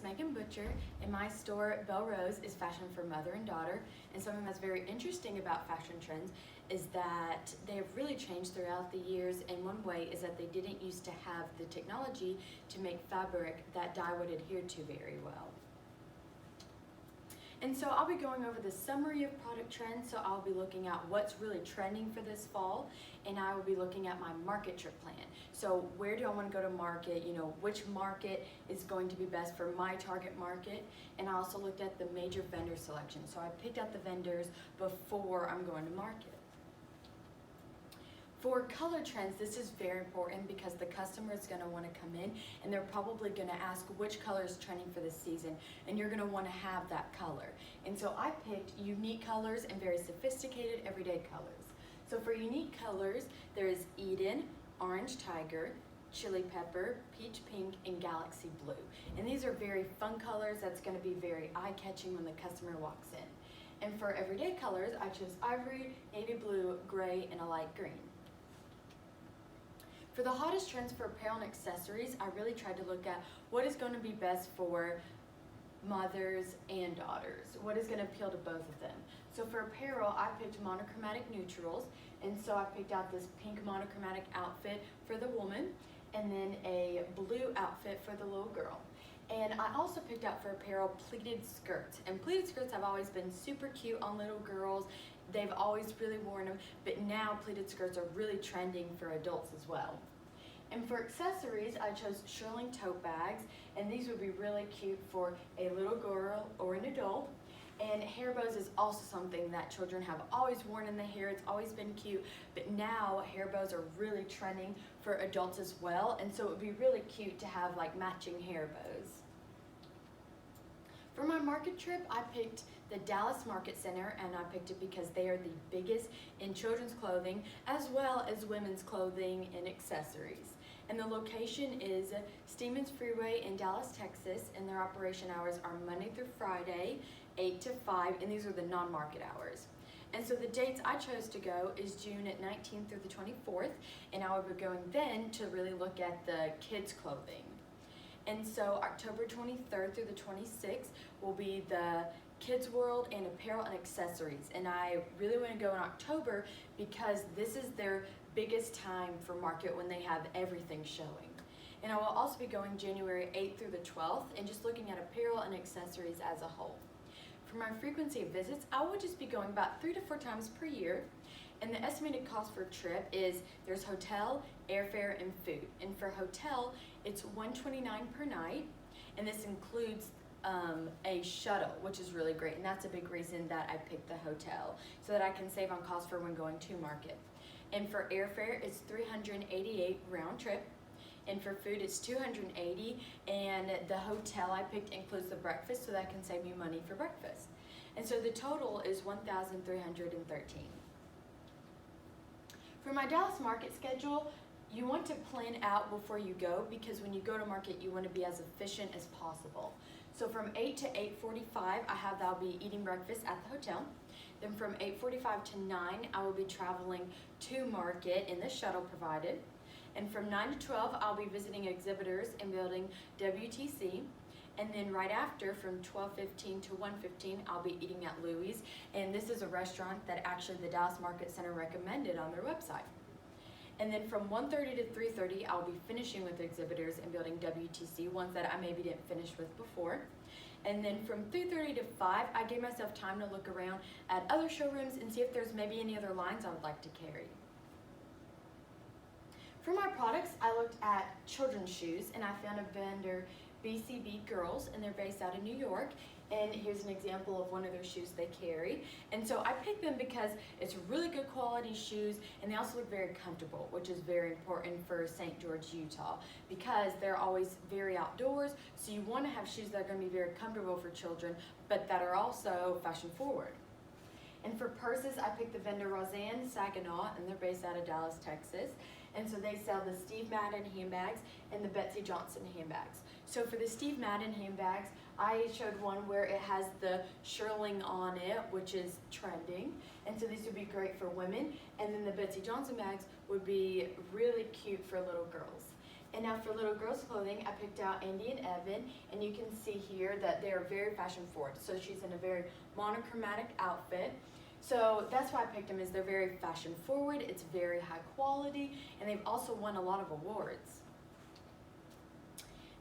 is Megan Butcher, and my store, Belle Rose, is fashion for mother and daughter. And something that's very interesting about fashion trends is that they have really changed throughout the years. And one way is that they didn't used to have the technology to make fabric that dye would adhere to very well. And so I'll be going over the summary of product trends. So I'll be looking at what's really trending for this fall, and I will be looking at my market trip plan. So where do I want to go to market? You know, which market is going to be best for my target market? And I also looked at the major vendor selection. So I picked out the vendors before I'm going to market. For color trends, this is very important because the customer is going to want to come in and they're probably going to ask which color is trending for this season, and you're going to want to have that color. And so I picked unique colors and very sophisticated everyday colors. So for unique colors, there is Eden, Orange Tiger, Chili Pepper, Peach Pink, and Galaxy Blue. And these are very fun colors that's going to be very eye-catching when the customer walks in. And for everyday colors, I chose Ivory, Navy Blue, Gray, and a light green. For the hottest trends for apparel and accessories, I really tried to look at what is going to be best for mothers and daughters. What is going to appeal to both of them? So for apparel, I picked monochromatic neutrals, and so I picked out this pink monochromatic outfit for the woman, and then a blue outfit for the little girl. And I also picked out for apparel pleated skirts, and pleated skirts have always been super cute on little girls. They've always really worn them, but now pleated skirts are really trending for adults as well. And for accessories, I chose shearling tote bags, and these would be really cute for a little girl or an adult. And hair bows is also something that children have always worn in the hair. It's always been cute, but now hair bows are really trending for adults as well, and so it would be really cute to have like matching hair bows. For my market trip, I picked the Dallas Market Center, and I picked it because they are the biggest in children's clothing as well as women's clothing and accessories. And the location is Stevens Freeway in Dallas, Texas, and their operation hours are Monday through Friday, 8 to 5, and these are the non-market hours. And so the dates I chose to go is June 19th through the 24th, and I will be going then to really look at the kids' clothing. And so October 23rd through the 26th will be the Kids World and apparel and accessories. And I really want to go in October because this is their biggest time for market when they have everything showing. And I will also be going January 8th through the 12th and just looking at apparel and accessories as a whole. For my frequency of visits, I will just be going about 3 to 4 times per year. And the estimated cost for a trip is there's hotel, airfare, and food. And for hotel, it's $129 per night, and this includes a shuttle, which is really great, and that's a big reason that I picked the hotel, so that I can save on cost for when going to market. And for airfare, it's $388 round trip, and for food, it's $280, and the hotel I picked includes the breakfast, so that can save me money for breakfast. And so the total is $1,313. For my Dallas market schedule, you want to plan out before you go, because when you go to market, you want to be as efficient as possible. So from 8 to 8:45, I'll be eating breakfast at the hotel. Then from 8:45 to 9, I will be traveling to market in the shuttle provided. And from 9 to 12, I'll be visiting exhibitors and building WTC. And then right after, from 12:15 to 1:15, I'll be eating at Louis. And this is a restaurant that actually the Dallas Market Center recommended on their website. And then from 1:30 to 3:30, I'll be finishing with exhibitors and building WTC, ones that I maybe didn't finish with before. And then from 3:30 to 5, I gave myself time to look around at other showrooms and see if there's maybe any other lines I would like to carry. For my products, I looked at children's shoes, and I found a vendor, BCB Girls, and they're based out of New York. And here's an example of one of their shoes they carry. And so I picked them because it's really good quality shoes, and they also look very comfortable, which is very important for St. George, Utah, because they're always very outdoors. So you want to have shoes that are going to be very comfortable for children, but that are also fashion forward. And for purses, I picked the vendor Roseanne Saginaw, and they're based out of Dallas, Texas. And so they sell the Steve Madden handbags and the Betsey Johnson handbags. So for the Steve Madden handbags, I showed one where it has the shearling on it, which is trending. And so these would be great for women. And then the Betsey Johnson bags would be really cute for little girls. And now for little girls' clothing, I picked out Andy and Evan, and you can see here that they're very fashion forward. So she's in a very monochromatic outfit. So that's why I picked them, is they're very fashion forward, it's very high quality, and they've also won a lot of awards.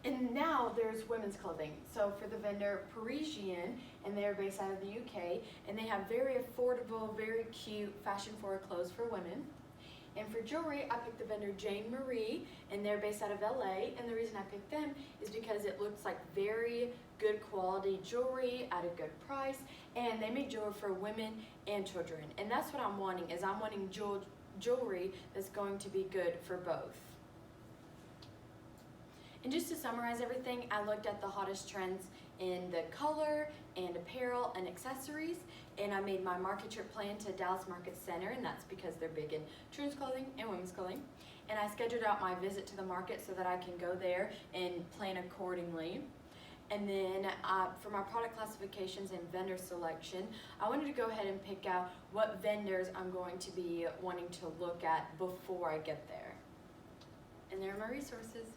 And now there's women's clothing. So for the vendor Parisian, and they're based out of the UK, and they have very affordable, very cute, fashion forward clothes for women. And for jewelry, I picked the vendor Jane Marie, and they're based out of LA. And the reason I picked them is because it looks like very good quality jewelry at a good price, and they make jewelry for women and children. And that's what I'm wanting, is I'm wanting jewelry that's going to be good for both. And just to summarize everything, I looked at the hottest trends in the color and apparel and accessories, and I made my market trip plan to Dallas Market Center, and that's because they're big in children's clothing and women's clothing. And I scheduled out my visit to the market so that I can go there and plan accordingly. And then for my product classifications and vendor selection, I wanted to go ahead and pick out what vendors I'm going to be wanting to look at before I get there. And there are my resources.